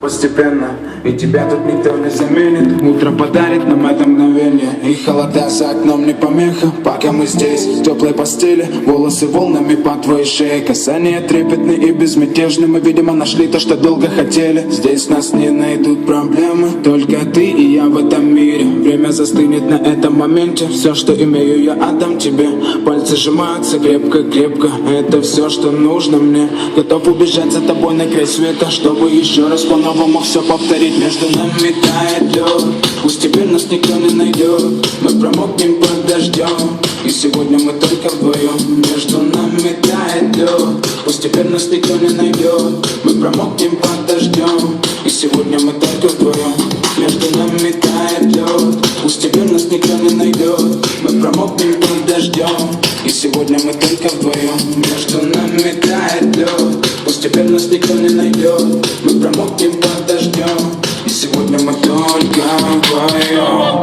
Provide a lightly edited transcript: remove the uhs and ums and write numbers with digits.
Постепенно, и тебя тут никто не заменит. Утро подарит нам это мгновение, и холода за окном не помеха. Пока мы здесь, в теплой постели, волосы волнами по твоей шее. Касания трепетные и безмятежны. Мы, видимо, нашли то, что долго хотели. Здесь нас не найдут проблемы, только ты и я в этом мире. Время застынет на этом моменте. Все, что имею, я отдам тебе. Пальцы сжимаются крепко-крепко. Это все, что нужно мне. Готов убежать за тобой на край света, чтобы еще раз по-новому все повторить. Между нами тает лед, пусть теперь нас никто не найдет. Мы промокнем под дождем, и сегодня мы только вдвоем. Между нами тает лед, пусть теперь нас никто не найдет. Мы промокнем под дождем, и сегодня мы только вдвоем. Между нами тает лед, пусть теперь нас никто не найдет. Мы промокнем под дождем, и сегодня мы только вдвоем. Между нами тает лед, пусть теперь нас никто не найдет. Мы промокнем под